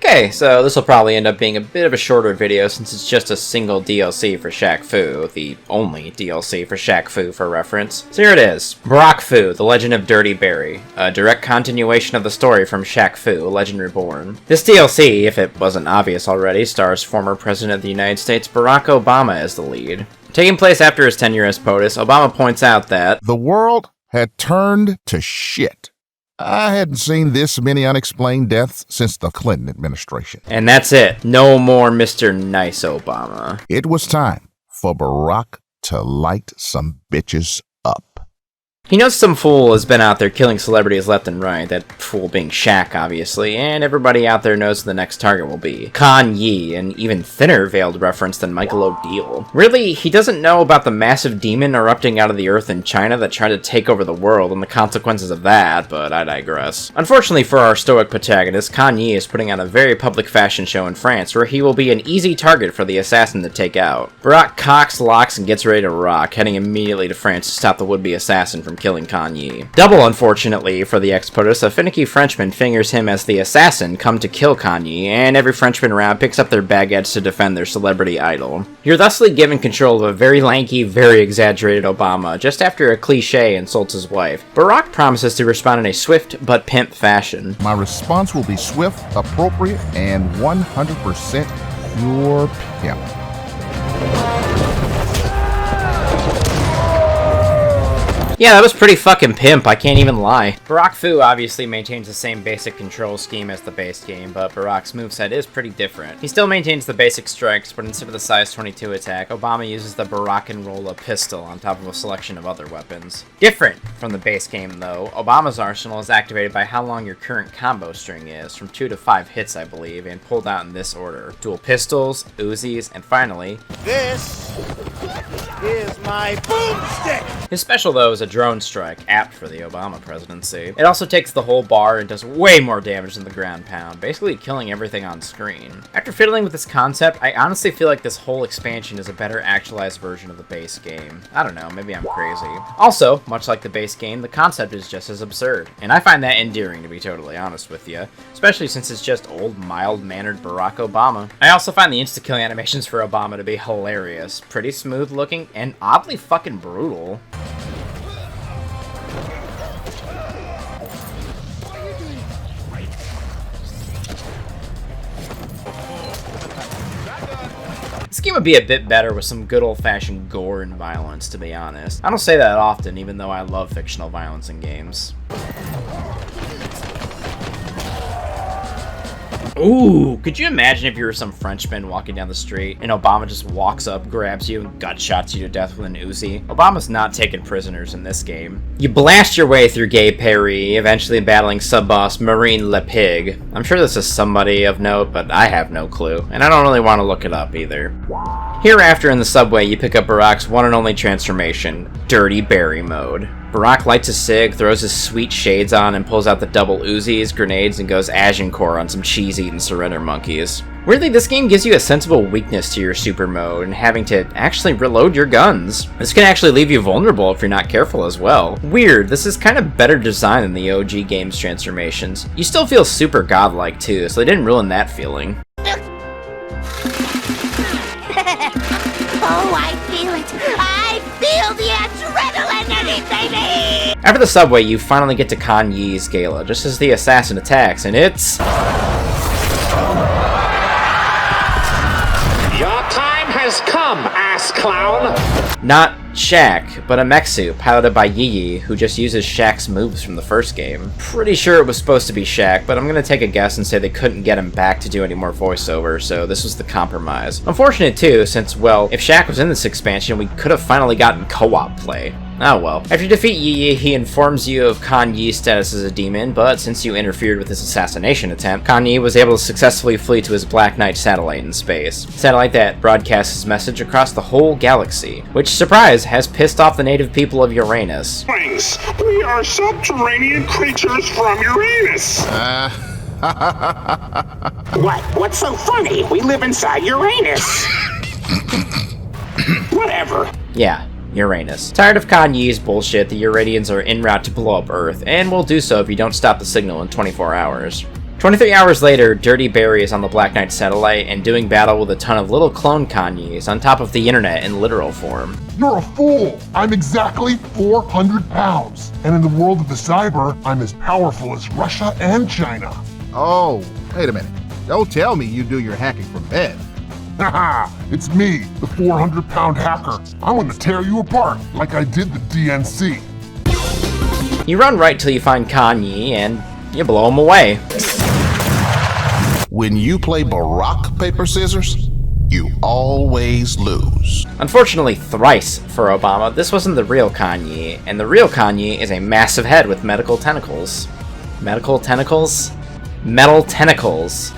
Okay, so this will probably end up being a bit of a shorter video since it's just a single DLC for Shaq Fu, the only DLC for Shaq Fu for reference. So here it is, Barrack Fu, The Legend of Dirty Barry, a direct continuation of the story from Shaq Fu, Legend Reborn. This DLC, if it wasn't obvious already, stars former President of the United States Barack Obama as the lead. Taking place after his tenure as POTUS, Obama points out that the world had turned to shit. I hadn't seen this many unexplained deaths since the Clinton administration. And that's it. No more Mr. Nice Obama. It was time for Barrack to light some bitches up. He knows some fool has been out there killing celebrities left and right, that fool being Shaq, obviously, and everybody out there knows who the next target will be. Kanye, an even thinner veiled reference than Michael O'Deal. Really, he doesn't know about the massive demon erupting out of the earth in China that tried to take over the world and the consequences of that, but I digress. Unfortunately for our stoic protagonist, Kanye is putting on a very public fashion show in France where he will be an easy target for the assassin to take out. Barrack cocks, locks, and gets ready to rock, heading immediately to France to stop the would-be assassin from killing Kanye. Double unfortunately for the ex-POTUS, a finicky Frenchman fingers him as the assassin come to kill Kanye, and every Frenchman around picks up their baguettes to defend their celebrity idol. You're thusly given control of a very lanky, very exaggerated Obama, just after a cliche insults his wife. Barrack promises to respond in a swift but pimp fashion. My response will be swift, appropriate, and 100% pure pimp. Yeah, that was pretty fucking pimp, I can't even lie. Barrack Fu obviously maintains the same basic control scheme as the base game, but Barrack's moveset is pretty different. He still maintains the basic strikes, but instead of the size 22 attack, Obama uses the Barrack and Rolla pistol on top of a selection of other weapons. Different from the base game though, Obama's arsenal is activated by how long your current combo string is, from 2 to 5 hits I believe, and pulled out in this order. Dual pistols, Uzis, and finally, this is my boomstick! His special though is a drone strike, apt for the Obama presidency. It also takes the whole bar and does way more damage than the ground pound, basically killing everything on screen. After fiddling with this concept, I honestly feel like this whole expansion is a better actualized version of the base game. I don't know, maybe I'm crazy. Also, much like the base game, the concept is just as absurd, and I find that endearing to be totally honest with you, especially since it's just old, mild-mannered Barack Obama. I also find the insta-killing animations for Obama to be hilarious, pretty smooth looking, and oddly fucking brutal. This game would be a bit better with some good old-fashioned gore and violence, to be honest. I don't say that often, even though I love fictional violence in games. Ooh, could you imagine if you were some Frenchman walking down the street and Obama just walks up, grabs you, and gunshots you to death with an Uzi? Obama's not taking prisoners in this game. You blast your way through Gay Paris, eventually battling sub-boss Marine Le Pig. I'm sure this is somebody of note, but I have no clue, and I don't really want to look it up either. Hereafter in the subway, you pick up Barrack's one and only transformation, Dirty Barry mode. Barrack lights a cig, throws his sweet shades on, and pulls out the double Uzis, grenades, and goes Agincourt on some cheese-eating surrender monkeys. Weirdly, this game gives you a sensible weakness to your super mode and having to actually reload your guns. This can actually leave you vulnerable if you're not careful as well. Weird, this is kind of better design than the OG game's transformations. You still feel super godlike too, so they didn't ruin that feeling. Oh, I feel it! I feel the adrenaline in it, baby! After the subway, you finally get to Kanye's gala, just as the assassin attacks, and it's... Your time has come, ass clown! Not Shaq, but a mech suit piloted by Yi, who just uses Shaq's moves from the first game. Pretty sure it was supposed to be Shaq, but I'm gonna take a guess and say they couldn't get him back to do any more voiceover, so this was the compromise. Unfortunate too, since, well, if Shaq was in this expansion, we could have finally gotten co-op play. Oh well. After you defeat Yi, he informs you of Kanye's status as a demon, but since you interfered with his assassination attempt, Kanye was able to successfully flee to his Black Knight satellite in space. A satellite that broadcasts his message across the whole galaxy, which, surprise, has pissed off the native people of Uranus. We are subterranean creatures from Uranus! What's so funny? We live inside Uranus! Whatever. Yeah. Uranus. Tired of Kanye's bullshit, the Uranians are en route to blow up Earth, and will do so if you don't stop the signal in 24 hours. 23 hours later, Dirty Barry is on the Black Knight satellite and doing battle with a ton of little clone Kanyes on top of the internet in literal form. You're a fool! I'm exactly 400 pounds. And in the world of the cyber, I'm as powerful as Russia and China. Oh, wait a minute. Don't tell me you do your hacking from bed. Haha, it's me, the 400-pound hacker. I'm gonna tear you apart like I did the DNC. You run right till you find Kanye and you blow him away. When you play Barrack paper scissors, you always lose. Unfortunately, thrice for Obama, this wasn't the real Kanye, and the real Kanye is a massive head with medical tentacles. Medical tentacles? Metal tentacles.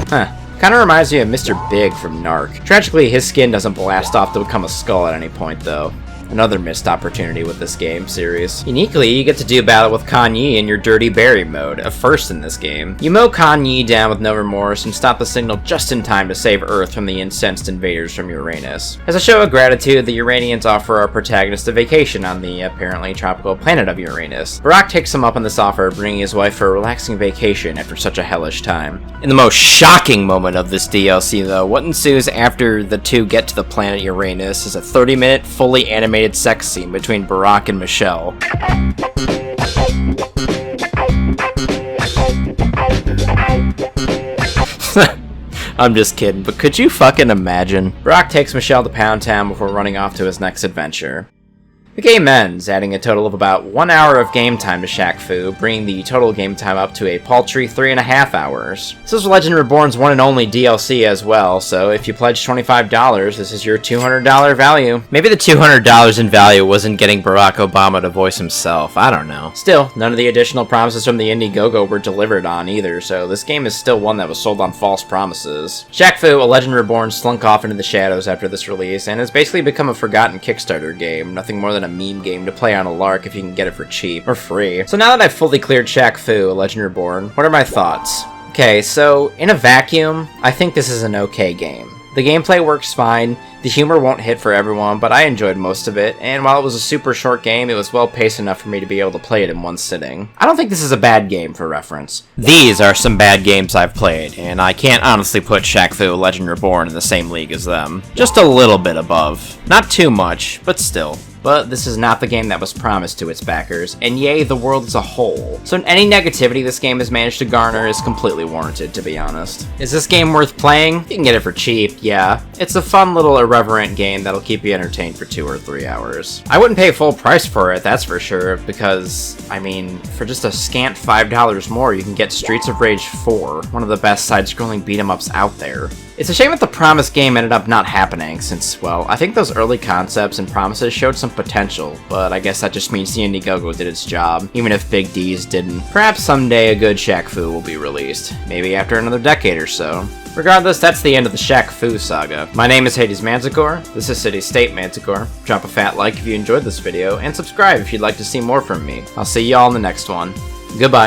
Huh. Kinda reminds me of Mr. Big from Narc. Tragically, his skin doesn't blast off to become a skull at any point, though. Another missed opportunity with this game series. Uniquely, you get to do battle with Kanye in your Dirty Barry mode, a first in this game. You mow Kanye down with no remorse and stop the signal just in time to save Earth from the incensed invaders from Uranus. As a show of gratitude, the Uranians offer our protagonist a vacation on the apparently tropical planet of Uranus. Barrack takes him up on this offer, bringing his wife for a relaxing vacation after such a hellish time. In the most shocking moment of this DLC, though, what ensues after the two get to the planet Uranus is a 30-minute, fully animated sex scene between Barrack and Michelle. I'm just kidding, but could you fucking imagine? Barrack takes Michelle to Pound Town before running off to his next adventure. The game ends, adding a total of about 1 hour of game time to Shaq Fu, bringing the total game time up to a paltry 3.5 hours. This is Legend Reborn's one and only DLC as well, so if you pledge $25, this is your $200 value. Maybe the $200 in value wasn't getting Barack Obama to voice himself, I don't know. Still, none of the additional promises from the Indiegogo were delivered on either, so this game is still one that was sold on false promises. Shaq Fu, A Legend Reborn slunk off into the shadows after this release, and has basically become a forgotten Kickstarter game, nothing more than a meme game to play on a lark if you can get it for cheap, or free. So now that I've fully cleared Shaq Fu, A Legend Reborn, what are my thoughts? Okay, so in a vacuum, I think this is an okay game. The gameplay works fine, the humor won't hit for everyone, but I enjoyed most of it, and while it was a super short game, it was well paced enough for me to be able to play it in one sitting. I don't think this is a bad game for reference. These are some bad games I've played, and I can't honestly put Shaq Fu, A Legend Reborn in the same league as them. Just a little bit above. Not too much, but still. But this is not the game that was promised to its backers, and yay, the world as a whole. So any negativity this game has managed to garner is completely warranted, to be honest. Is this game worth playing? You can get it for cheap, yeah. It's a fun little irreverent game that'll keep you entertained for 2 or 3 hours. I wouldn't pay full price for it, that's for sure, because, I mean, for just a scant $5 more, you can get Streets of Rage 4, one of the best side-scrolling beat-em-ups out there. It's a shame that the promised game ended up not happening, since, well, I think those early concepts and promises showed some potential, but I guess that just means the Indiegogo did its job, even if Big D's didn't. Perhaps someday a good Shaq Fu will be released, maybe after another decade or so. Regardless, that's the end of the Shaq Fu saga. My name is Hades Manticore, this is City State Manticore. Drop a fat like if you enjoyed this video, and subscribe if you'd like to see more from me. I'll see y'all in the next one. Goodbye.